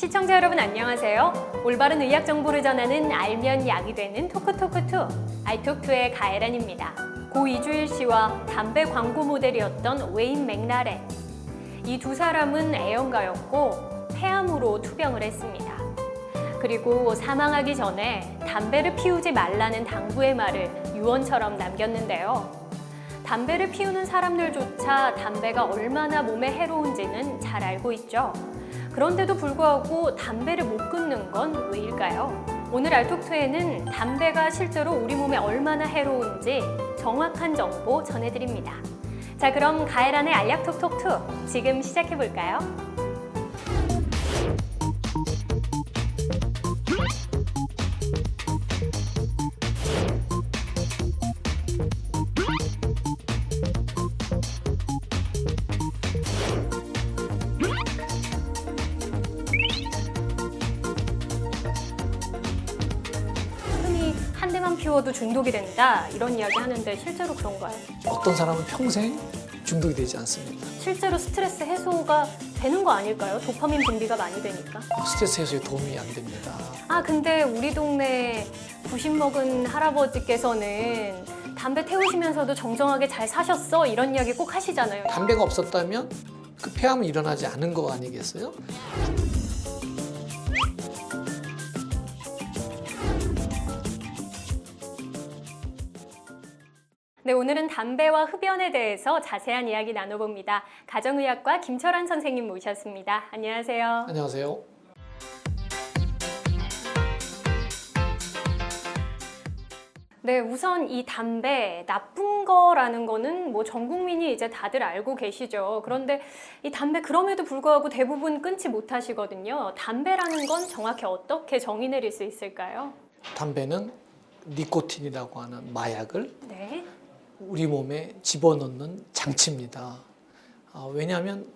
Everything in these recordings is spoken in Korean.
시청자 여러분 안녕하세요. 올바른 의학 정보를 전하는 알면 약이 되는 토크토크2 아이톡2의 가혜란입니다. 고 이주일 씨와 담배 광고 모델이었던 웨인 맥라렌. 이 두 사람은 애연가였고 폐암으로 투병을 했습니다. 그리고 사망하기 전에 담배를 피우지 말라는 당부의 말을 유언처럼 남겼는데요. 담배를 피우는 사람들조차 담배가 얼마나 몸에 해로운지는 잘 알고 있죠. 그런데도 불구하고 담배를 못 끊는 건 왜일까요? 오늘 알톡2에는 담배가 실제로 우리 몸에 얼마나 해로운지 정확한 정보 전해드립니다. 자, 그럼 가혜란의 알약톡톡2 지금 시작해볼까요? 한 대만 피워도 중독이 된다 이런 이야기 하는데 실제로 그런가요? 어떤 사람은 평생 중독이 되지 않습니다. 실제로 스트레스 해소가 되는 거 아닐까요? 도파민 분비가 많이 되니까. 스트레스 해소에 도움이 안 됩니다. 아, 근데 우리 동네 90 먹은 할아버지께서는 담배 태우시면서도 정정하게 잘 사셨어 이런 이야기 꼭 하시잖아요. 담배가 없었다면 그 폐암은 일어나지 않은 거 아니겠어요? 네, 오늘은 담배와 흡연에 대해서 자세한 이야기 나눠봅니다. 가정의학과 김철환 선생님 모셨습니다. 안녕하세요. 안녕하세요. 네, 우선 이 담배 나쁜 거라는 거는 뭐 전 국민이 이제 다들 알고 계시죠. 그런데 이 담배 그럼에도 불구하고 대부분 끊지 못하시거든요. 담배라는 건 정확히 어떻게 정의 내릴 수 있을까요? 담배는 니코틴이라고 하는 마약을 네. 우리 몸에 집어넣는 장치입니다. 왜냐하면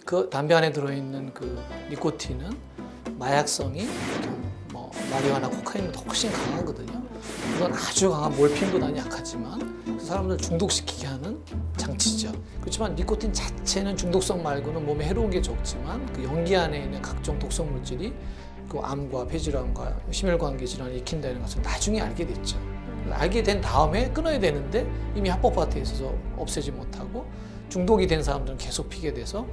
그 담배 안에 들어있는 그 니코틴은 마약성이 뭐 마리화나 코카인보다 훨씬 강하거든요. 그건 아주 강한 몰핀보다는 약하지만 그 사람들 중독시키게 하는 장치죠. 그렇지만 니코틴 자체는 중독성 말고는 몸에 해로운 게 적지만 그 연기 안에 있는 각종 독성 물질이 그 암과 폐질환과 심혈관계 질환을 일으킨다는 것을 나중에 알게 됐죠. 알게 된 다음에 끊어야 되는데 이미 합법화돼 있어서 없애지 못하고 중독이 된 사람들은 계속 피게 돼서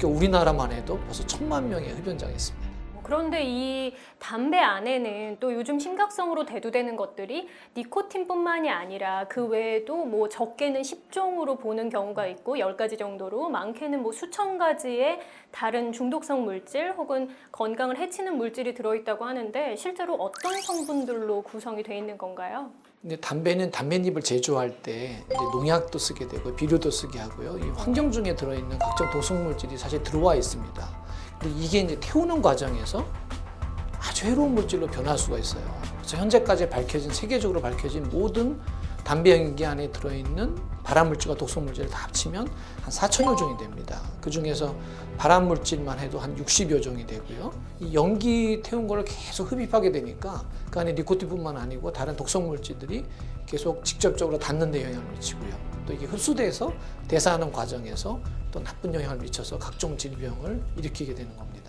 우리나라만 해도 벌써 1,000만 명의 흡연자가 있습니다. 그런데 이 담배 안에는 또 요즘 심각성으로 대두되는 것들이 니코틴뿐만이 아니라 그 외에도 뭐 적게는 10종으로 보는 경우가 있고 10가지 정도로 많게는 뭐 수천 가지의 다른 중독성 물질 혹은 건강을 해치는 물질이 들어있다고 하는데 실제로 어떤 성분들로 구성이 되어 있는 건가요? 근데 담배는 담뱃잎을 제조할 때 이제 농약도 쓰게 되고 비료도 쓰게 하고요. 이 환경 중에 들어있는 각종 도성 물질이 사실 들어와 있습니다. 근데 이게 이제 태우는 과정에서 아주 해로운 물질로 변할 수가 있어요. 그래서 현재까지 세계적으로 밝혀진 모든 담배 연기 안에 들어있는 발암물질과 독성물질을 다 합치면 한 4천여 종이 됩니다. 그 중에서 발암물질만 해도 한 60여 종이 되고요. 이 연기 태운 거를 계속 흡입하게 되니까 그 안에 니코틴뿐만 아니고 다른 독성물질들이 계속 직접적으로 닿는 데 영향을 미치고요. 또 이게 흡수돼서 대사하는 과정에서 또 나쁜 영향을 미쳐서 각종 질병을 일으키게 되는 겁니다.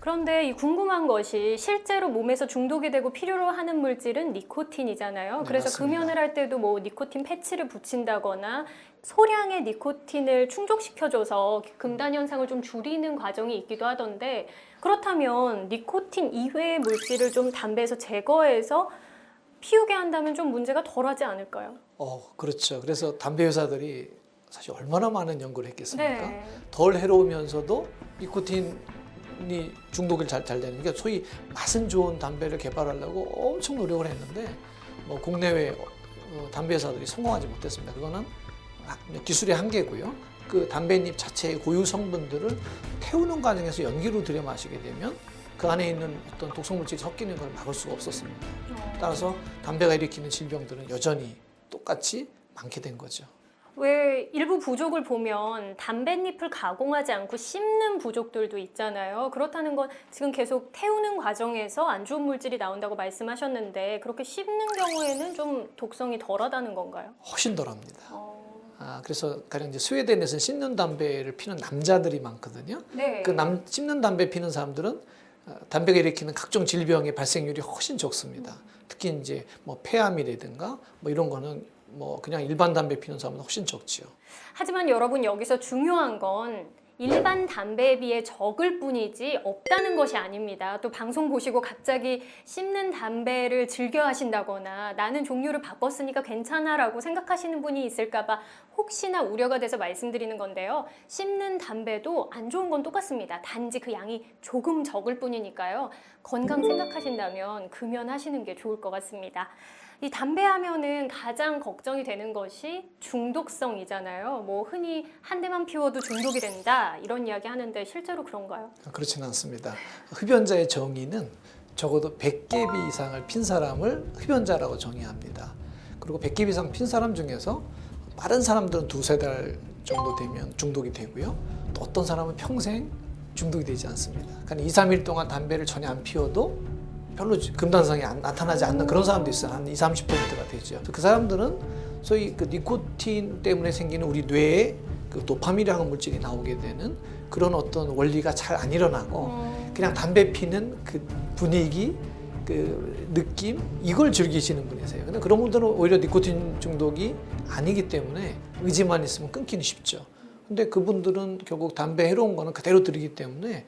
그런데 이 궁금한 것이 실제로 몸에서 중독이 되고 필요로 하는 물질은 니코틴이잖아요. 네, 그래서 맞습니다. 금연을 할 때도 뭐 니코틴 패치를 붙인다거나 소량의 니코틴을 충족시켜줘서 금단 현상을 좀 줄이는 과정이 있기도 하던데 그렇다면 니코틴 이외의 물질을 좀 담배에서 제거해서 피우게 한다면 좀 문제가 덜하지 않을까요? 그렇죠. 그래서 담배 회사들이 사실 얼마나 많은 연구를 했겠습니까? 네. 덜 해로우면서도 니코틴이 중독이 잘 되는, 그러니까 소위 맛은 좋은 담배를 개발하려고 엄청 노력을 했는데 뭐 국내외 담배 회사들이 성공하지 못했습니다. 그거는 기술의 한계고요. 그 담배잎 자체의 고유 성분들을 태우는 과정에서 연기로 들여 마시게 되면 그 안에 있는 어떤 독성물질이 섞이는 걸 막을 수가 없었습니다. 따라서 담배가 일으키는 질병들은 여전히 똑같이 많게 된 거죠. 왜 일부 부족을 보면 담뱃잎을 가공하지 않고 씹는 부족들도 있잖아요. 그렇다는 건 지금 계속 태우는 과정에서 안 좋은 물질이 나온다고 말씀하셨는데 그렇게 씹는 경우에는 좀 독성이 덜하다는 건가요? 훨씬 덜합니다. 그래서 가령 이제 스웨덴에서는 씹는 담배를 피는 남자들이 많거든요. 네. 씹는 담배 피는 사람들은 담배가 일으키는 각종 질병의 발생률이 훨씬 적습니다. 특히 이제 뭐 폐암이라든가 뭐 이런 거는 뭐 그냥 일반 담배 피는 사람은 훨씬 적지요. 하지만 여러분 여기서 중요한 건 일반 담배에 비해 적을 뿐이지 없다는 것이 아닙니다. 또 방송 보시고 갑자기 씹는 담배를 즐겨 하신다거나 나는 종류를 바꿨으니까 괜찮아라고 생각하시는 분이 있을까봐 혹시나 우려가 돼서 말씀드리는 건데요. 씹는 담배도 안 좋은 건 똑같습니다. 단지 그 양이 조금 적을 뿐이니까요. 건강 생각하신다면 금연하시는 게 좋을 것 같습니다. 이 담배 하면은 가장 걱정이 되는 것이 중독성이잖아요. 뭐 흔히 한 대만 피워도 중독이 된다 이런 이야기 하는데 실제로 그런가요? 그렇지는 않습니다. 흡연자의 정의는 적어도 100개비 이상을 핀 사람을 흡연자라고 정의합니다. 그리고 100개비 이상 핀 사람 중에서 빠른 사람들은 두세 달 정도 되면 중독이 되고요. 또 어떤 사람은 평생 중독이 되지 않습니다. 그러니까 2, 3일 동안 담배를 전혀 안 피워도 별로 금단성이 나타나지 않는 그런 사람도 있어요. 한 20, 30%가 되죠. 그 사람들은 소위 그 니코틴 때문에 생기는 우리 뇌에 그 도파민이라는 물질이 나오게 되는 그런 어떤 원리가 잘 안 일어나고 그냥 담배 피는 그 분위기, 그 느낌 이걸 즐기시는 분이세요. 근데 그런 분들은 오히려 니코틴 중독이 아니기 때문에 의지만 있으면 끊기는 쉽죠. 근데 그분들은 결국 담배 해로운 거는 그대로 들이기 때문에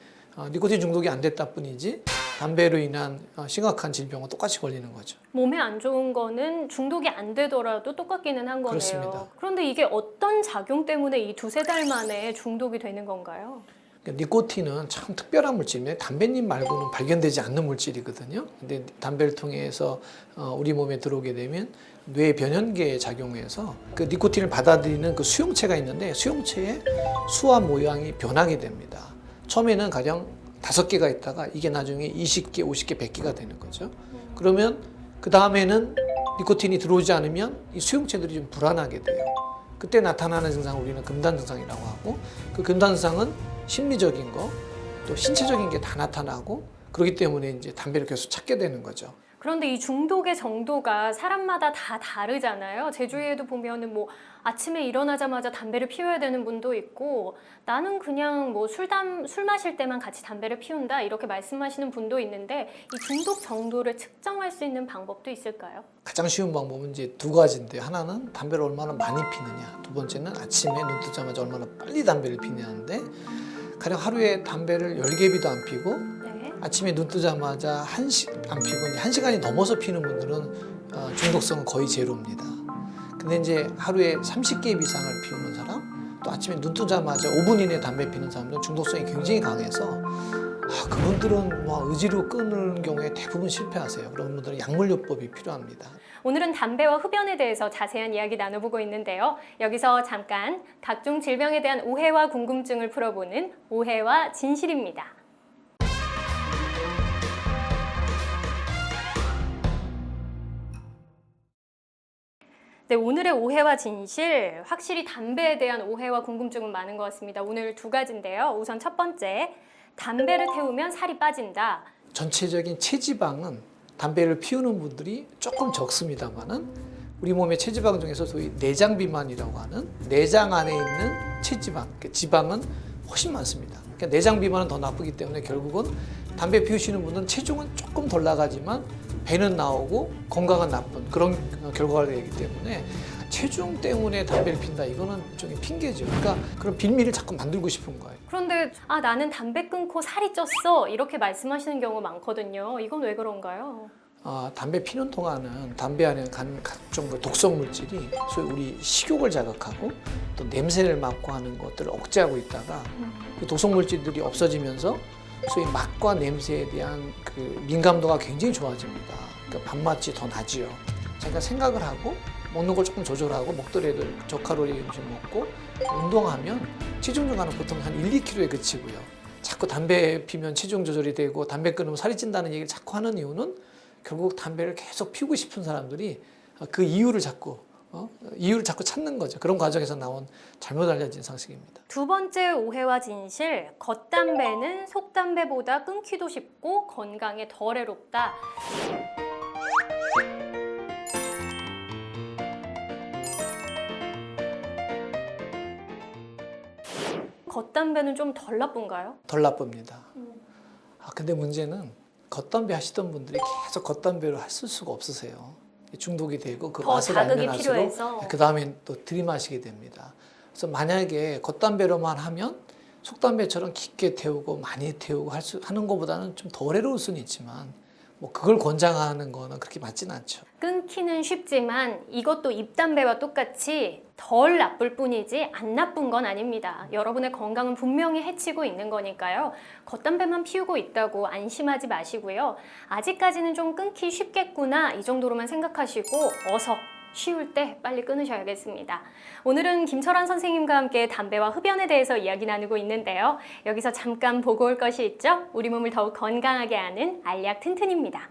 니코틴 중독이 안 됐다 뿐이지 담배로 인한 심각한 질병은 똑같이 걸리는 거죠. 몸에 안 좋은 거는 중독이 안 되더라도 똑같기는 한 거네요. 그렇습니다. 그런데 이게 어떤 작용 때문에 이 두세 달 만에 중독이 되는 건가요? 그러니까 니코틴은 참 특별한 물질인데 담배잎 말고는 발견되지 않는 물질이거든요. 근데 담배를 통해서 우리 몸에 들어오게 되면 뇌 변연계에 작용해서 그 니코틴을 받아들이는 그 수용체가 있는데 수용체의 수와 모양이 변하게 됩니다. 처음에는 가령 5개가 있다가 이게 나중에 20개, 50개, 100개가 되는 거죠. 그러면 그 다음에는 니코틴이 들어오지 않으면 이 수용체들이 좀 불안하게 돼요. 그때 나타나는 증상을 우리는 금단 증상이라고 하고 그 금단 증상은 심리적인 거, 또 신체적인 게 다 나타나고 그렇기 때문에 이제 담배를 계속 찾게 되는 거죠. 그런데 이 중독의 정도가 사람마다 다 다르잖아요. 제 주위에도 보면은 뭐 아침에 일어나자마자 담배를 피워야 되는 분도 있고 나는 그냥 뭐 술 마실 때만 같이 담배를 피운다 이렇게 말씀하시는 분도 있는데 이 중독 정도를 측정할 수 있는 방법도 있을까요? 가장 쉬운 방법은 이제 두 가지인데요. 하나는 담배를 얼마나 많이 피느냐. 두 번째는 아침에 눈 뜨자마자 얼마나 빨리 담배를 피느냐인데 가령 하루에 담배를 10개비도 안 피고 네. 아침에 눈 뜨자마자 안 피고 1시간이 넘어서 피는 분들은 중독성은 거의 제로입니다. 근데 이제 하루에 30개 이상을 피우는 사람, 또 아침에 눈 뜨자마자 5분 이내에 담배 피는 사람들은 중독성이 굉장히 강해서 그분들은 뭐 의지로 끊는 경우에 대부분 실패하세요. 그런 분들은 약물요법이 필요합니다. 오늘은 담배와 흡연에 대해서 자세한 이야기 나눠보고 있는데요. 여기서 잠깐 각종 질병에 대한 오해와 궁금증을 풀어보는 오해와 진실입니다. 네, 오늘의 오해와 진실, 확실히 담배에 대한 오해와 궁금증은 많은 것 같습니다. 오늘 두 가지인데요. 우선 첫 번째, 담배를 태우면 살이 빠진다. 전체적인 체지방은 담배를 피우는 분들이 조금 적습니다만은 우리 몸의 체지방 중에서 소위 내장 비만이라고 하는 내장 안에 있는 체지방, 그러니까 지방은 훨씬 많습니다. 그러니까 내장 비만은 더 나쁘기 때문에 결국은 담배 피우시는 분들은 체중은 조금 덜 나가지만 배는 나오고 건강은 나쁜 그런 결과가 되기 때문에 체중 때문에 담배를 핀다 이거는 일종의 핑계죠. 그러니까 그런 빌미를 자꾸 만들고 싶은 거예요. 그런데 나는 담배 끊고 살이 쪘어 이렇게 말씀하시는 경우 많거든요. 이건 왜 그런가요? 담배 피는 동안은 담배 안에 각종 독성 물질이 소위 우리 식욕을 자극하고 또 냄새를 맡고 하는 것들을 억제하고 있다가 그 독성 물질들이 없어지면서 소위 맛과 냄새에 대한 그 민감도가 굉장히 좋아집니다. 그러니까 밥맛이 더 나지요. 자기가 생각을 하고 먹는 걸 조금 조절하고 먹더라도 저칼로리 음식 먹고 운동하면 체중 증가는 보통 한 1, 2kg에 그치고요. 자꾸 담배 피면 체중 조절이 되고 담배 끊으면 살이 찐다는 얘기를 자꾸 하는 이유는 결국 담배를 계속 피우고 싶은 사람들이 그 이유를 자꾸 찾는 거죠. 그런 과정에서 나온 잘못 알려진 상식입니다. 두 번째 오해와 진실, 겉담배는 속담배보다 끊기도 쉽고 건강에 덜 해롭다. 겉담배는 좀 덜 나쁜가요? 덜 나쁩니다. 근데 문제는 겉담배 하시던 분들이 계속 겉담배로 하실 수가 없으세요. 중독이 되고 그 더 맛을 자극이 알면 할수록 필요해서. 그 다음엔 또 들이마시게 됩니다. 그래서 만약에 겉담배로만 하면 속담배처럼 깊게 태우고 많이 태우고 하는 것보다는 좀 덜 해로울 수는 있지만 뭐 그걸 권장하는 거는 그렇게 맞지는 않죠. 끊기는 쉽지만 이것도 잎담배와 똑같이 덜 나쁠 뿐이지 안 나쁜 건 아닙니다. 여러분의 건강은 분명히 해치고 있는 거니까요. 겉담배만 피우고 있다고 안심하지 마시고요. 아직까지는 좀 끊기 쉽겠구나 이 정도로만 생각하시고 어서 쉬울 때 빨리 끊으셔야겠습니다. 오늘은 김철환 선생님과 함께 담배와 흡연에 대해서 이야기 나누고 있는데요. 여기서 잠깐 보고 올 것이 있죠. 우리 몸을 더욱 건강하게 하는 알약 튼튼입니다.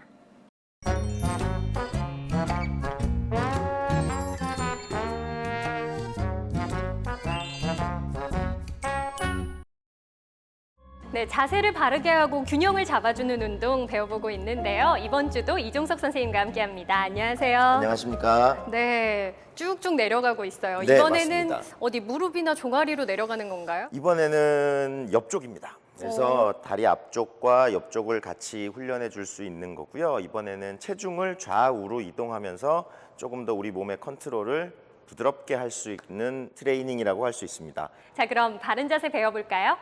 네, 자세를 바르게 하고 균형을 잡아주는 운동 배워보고 있는데요. 이번 주도 이종석 선생님과 함께합니다. 안녕하세요. 안녕하십니까. 네, 쭉쭉 내려가고 있어요. 네, 이번에는 맞습니다. 어디 무릎이나 종아리로 내려가는 건가요? 이번에는 옆쪽입니다. 그래서 다리 앞쪽과 옆쪽을 같이 훈련해 줄 수 있는 거고요. 이번에는 체중을 좌우로 이동하면서 조금 더 우리 몸의 컨트롤을 부드럽게 할 수 있는 트레이닝이라고 할 수 있습니다. 자, 그럼 바른 자세 배워볼까요?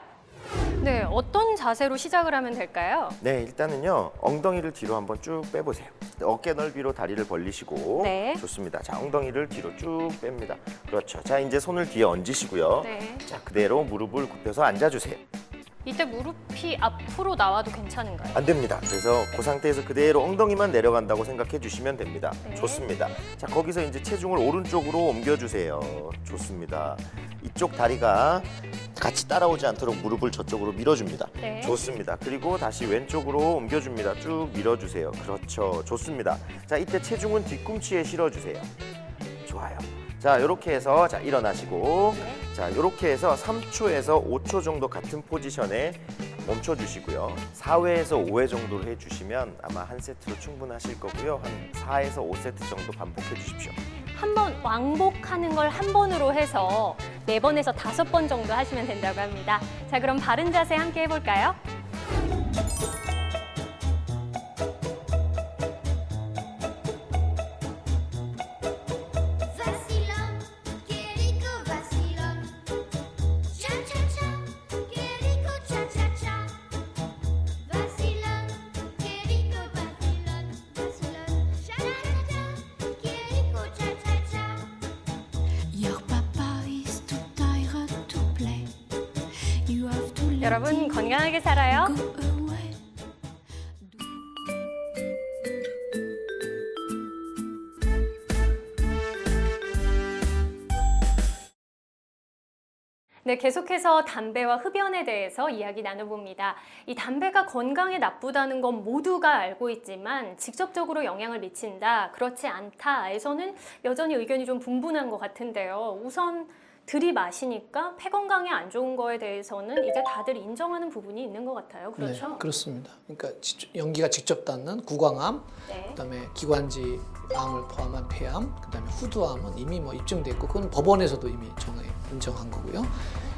네, 어떤 자세로 시작을 하면 될까요? 네, 일단은요. 엉덩이를 뒤로 한번 쭉 빼보세요. 어깨 넓이로 다리를 벌리시고 네. 좋습니다. 자, 엉덩이를 뒤로 쭉 뺍니다. 그렇죠. 자, 이제 손을 뒤에 얹으시고요. 네. 자, 그대로 무릎을 굽혀서 앉아주세요. 이때 무릎이 앞으로 나와도 괜찮은가요? 안 됩니다. 그래서 그 상태에서 그대로 엉덩이만 내려간다고 생각해 주시면 됩니다. 네. 좋습니다. 자, 거기서 이제 체중을 오른쪽으로 옮겨주세요. 좋습니다. 이쪽 다리가 같이 따라오지 않도록 무릎을 저쪽으로 밀어줍니다. 네. 좋습니다. 그리고 다시 왼쪽으로 옮겨줍니다. 쭉 밀어주세요. 그렇죠. 좋습니다. 자, 이때 체중은 뒤꿈치에 실어주세요. 좋아요. 자, 이렇게 해서 자 일어나시고 자, 이렇게 해서 3초에서 5초 정도 같은 포지션에 멈춰주시고요. 4회에서 5회 정도로 해주시면 아마 한 세트로 충분하실 거고요. 한 4에서 5세트 정도 반복해 주십시오. 한 번 왕복하는 걸 한 번으로 해서 4번에서 5번 정도 하시면 된다고 합니다. 자, 그럼 바른 자세 함께 해볼까요? Vacilón, qué rico vacilón. Cha cha cha, qué rico cha cha cha. Vacilón, qué rico vacilón. Vacilón, cha cha cha, qué rico cha cha cha. Your papa is too tired to play. You have to let 여러분 him 건강하게 살아요. go away. 네, 계속해서 담배와 흡연에 대해서 이야기 나눠봅니다. 이 담배가 건강에 나쁘다는 건 모두가 알고 있지만 직접적으로 영향을 미친다, 그렇지 않다에서는 여전히 의견이 좀 분분한 것 같은데요. 우선 들이마시니까 폐 건강에 안 좋은 거에 대해서는 이제 다들 인정하는 부분이 있는 것 같아요. 그렇죠? 네, 그렇습니다. 그러니까 연기가 직접 닿는 구강암, 네. 그다음에 기관지 암을 포함한 폐암, 그다음에 후두암은 이미 뭐 입증됐고 그건 법원에서도 이미 인정한 거고요.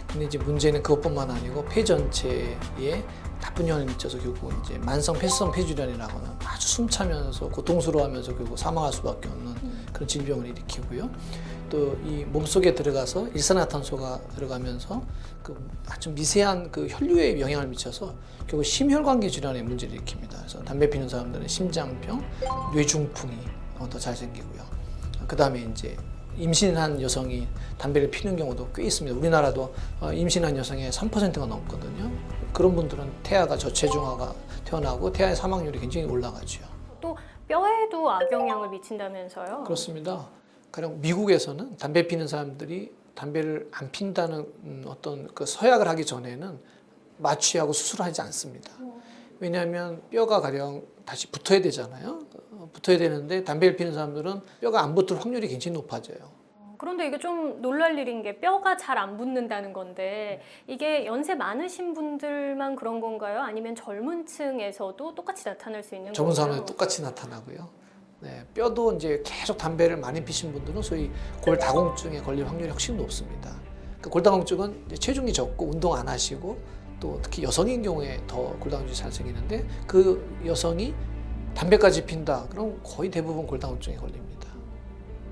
근데 이제 문제는 그것뿐만 아니고 폐 전체에 나쁜 영향을 미쳐서 결국 이제 만성 폐성 폐질환이라고는 아주 숨차면서 고통스러워하면서 결국 사망할 수밖에 없는 그런 질병을 일으키고요. 또 이 몸속에 들어가서 일산화탄소가 들어가면서 그 아주 미세한 그 혈류에 영향을 미쳐서 결국 심혈관계 질환의 문제를 일으킵니다. 그래서 담배 피는 사람들은 심장병, 뇌중풍이 더 잘 생기고요. 그 다음에 이제 임신한 여성이 담배를 피는 경우도 꽤 있습니다. 우리나라도 임신한 여성의 3%가 넘거든요. 그런 분들은 태아가 저체중아가 태어나고 태아의 사망률이 굉장히 올라가죠. 또 뼈에도 악영향을 미친다면서요? 그렇습니다. 가령 미국에서는 담배 피는 사람들이 담배를 안 핀다는 어떤 그 서약을 하기 전에는 마취하고 수술하지 않습니다. 왜냐하면 뼈가 가령 다시 붙어야 되잖아요. 붙어야 되는데 담배를 피는 사람들은 뼈가 안 붙을 확률이 굉장히 높아져요. 그런데 이게 좀 놀랄 일인 게 뼈가 잘 안 붙는다는 건데 이게 연세 많으신 분들만 그런 건가요? 아니면 젊은 층에서도 똑같이 나타날 수 있는 젊은 건가요? 사람에 똑같이 나타나고요. 네, 뼈도 이제 계속 담배를 많이 피신 분들은 소위 골다공증에 걸릴 확률이 훨씬 높습니다. 그 골다공증은 이제 체중이 적고 운동 안 하시고 또 특히 여성인 경우에 더 골다공증이 잘 생기는데 그 여성이 담배까지 핀다. 그럼 거의 대부분 골다공증에 걸립니다.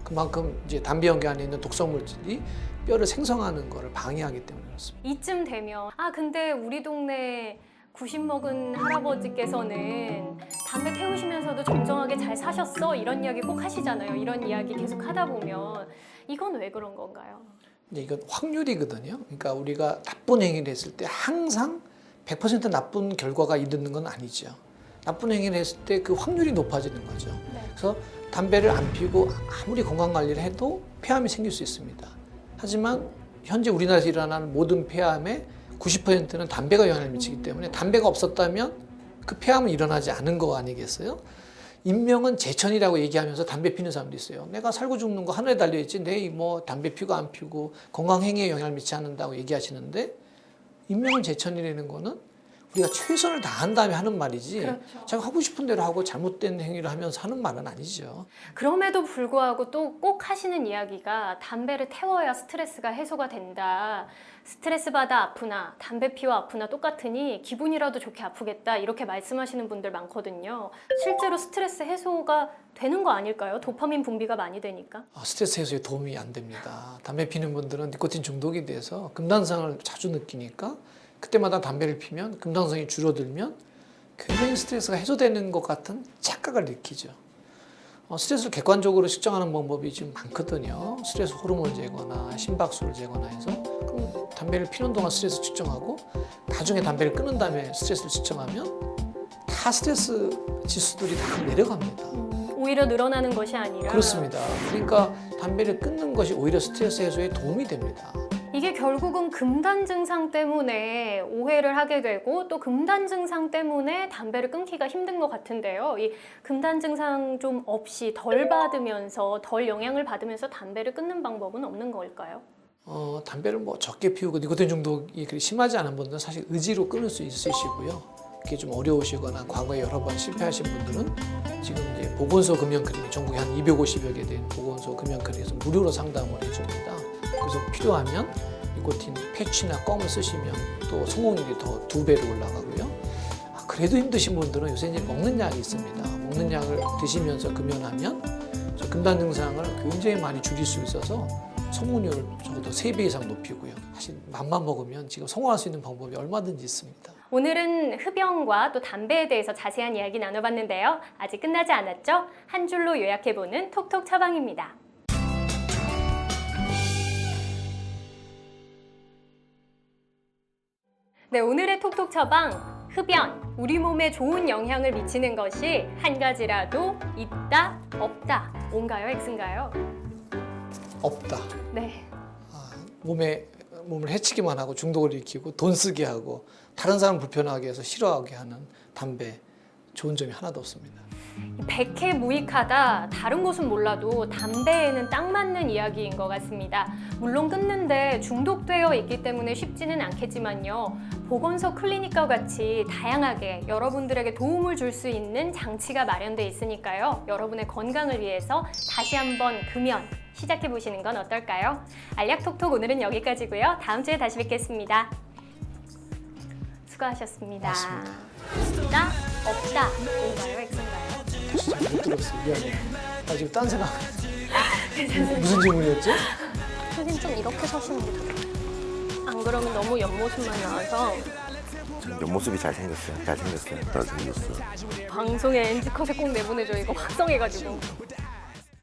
그만큼 이제 담배 연기 안에 있는 독성 물질이 뼈를 생성하는 것을 방해하기 때문에 그렇습니다. 이쯤 되면 근데 우리 동네 90 먹은 할아버지께서는 담배 태우시면서도 정정하게 잘 사셨어 이런 이야기 꼭 하시잖아요. 이런 이야기 계속 하다 보면 이건 왜 그런 건가요? 이제 이건 확률이거든요. 그러니까 우리가 나쁜 행위를 했을 때 항상 100% 나쁜 결과가 이르는 건 아니죠. 나쁜 행위를 했을 때 그 확률이 높아지는 거죠. 네. 그래서 담배를 안 피우고 아무리 건강 관리를 해도 폐암이 생길 수 있습니다. 하지만 현재 우리나라에서 일어나는 모든 폐암의 90%는 담배가 영향을 미치기 때문에 담배가 없었다면 그 폐암은 일어나지 않은 거 아니겠어요? 인명은 제천이라고 얘기하면서 담배 피는 사람도 있어요. 내가 살고 죽는 거 하늘에 달려있지 내 뭐 담배 피고 안 피고 건강 행위에 영향을 미치지 않는다고 얘기하시는데 인명은 제천이라는 거는 우리가 최선을 다한 다음에 하는 말이지 그렇죠. 자기가 하고 싶은 대로 하고 잘못된 행위를 하면서 하는 말은 아니죠. 그럼에도 불구하고 또 꼭 하시는 이야기가 담배를 태워야 스트레스가 해소가 된다. 스트레스 받아 아프나 담배 피워 아프나 똑같으니 기분이라도 좋게 아프겠다 이렇게 말씀하시는 분들 많거든요. 실제로 스트레스 해소가 되는 거 아닐까요? 도파민 분비가 많이 되니까. 스트레스 해소에 도움이 안 됩니다. 담배 피는 분들은 니코틴 중독이 돼서 금단성을 자주 느끼니까 그때마다 담배를 피면 금단성이 줄어들면 굉장히 스트레스가 해소되는 것 같은 착각을 느끼죠. 스트레스를 객관적으로 측정하는 방법이 지금 많거든요. 스트레스 호르몬을 재거나 심박수를 재거나 해서 그럼 담배를 피는 동안 스트레스 측정하고 나중에 담배를 끊은 다음에 스트레스를 측정하면 다 스트레스 지수들이 다 내려갑니다. 오히려 늘어나는 것이 아니라. 그렇습니다. 그러니까 담배를 끊는 것이 오히려 스트레스 해소에 도움이 됩니다. 이게 결국은 금단 증상 때문에 오해를 하게 되고 또 금단 증상 때문에 담배를 끊기가 힘든 것 같은데요. 이 금단 증상 좀 없이 덜 받으면서 덜 영향을 받으면서 담배를 끊는 방법은 없는 걸까요? 담배를 뭐 적게 피우고 니코틴 중독이 그리 심하지 않은 분들은 사실 의지로 끊을 수 있으시고요. 그게 좀 어려우시거나 과거에 여러 번 실패하신 분들은 지금 이제 보건소 금연클리닉 전국에 한 250여 개 된 보건소 금연클리닉에서 무료로 상담을 해줍니다. 그래서 필요하면 니코틴 패치나 껌을 쓰시면 또 성공률이 더 2배로 올라가고요. 그래도 힘드신 분들은 요새 이제 먹는 약이 있습니다. 먹는 약을 드시면서 금연하면 저 금단 증상을 굉장히 많이 줄일 수 있어서 성공률 적어도 3배 이상 높이고요. 사실 맘만 먹으면 지금 성공할 수 있는 방법이 얼마든지 있습니다. 오늘은 흡연과 또 담배에 대해서 자세한 이야기 나눠봤는데요. 아직 끝나지 않았죠? 한 줄로 요약해보는 톡톡 처방입니다. 네, 오늘의 톡톡 처방. 흡연, 우리 몸에 좋은 영향을 미치는 것이 한 가지라도 있다, 없다. O인가요, X인가요? 없다. 네. 몸을 해치기만 하고 중독을 일으키고 돈 쓰게 하고 다른 사람 불편하게 해서 싫어하게 하는 담배 좋은 점이 하나도 없습니다. 백해무익하다. 다른 곳은 몰라도 담배에는 딱 맞는 이야기인 것 같습니다. 물론 끊는데 중독되어 있기 때문에 쉽지는 않겠지만요. 보건소 클리닉과 같이 다양하게 여러분들에게 도움을 줄 수 있는 장치가 마련돼 있으니까요. 여러분의 건강을 위해서 다시 한번 금연 시작해보시는 건 어떨까요? 알약톡톡 오늘은 여기까지고요. 다음 주에 다시 뵙겠습니다. 수고하셨습니다. 맞습니다. 있다, 없다. O인가요, X인가요? 잘 못 들었어요. 미안해요. 나 지금 딴 생각. 무슨 질문이었죠? 선생님 좀 이렇게 서시는 게 더 좋아요. 안 그러면 너무 옆모습만 나와서 옆모습이 잘생겼어요. 잘생겼어요. 잘생겼어. 방송에 NG컷에 꼭 내보내줘. 이거 확성해가지고.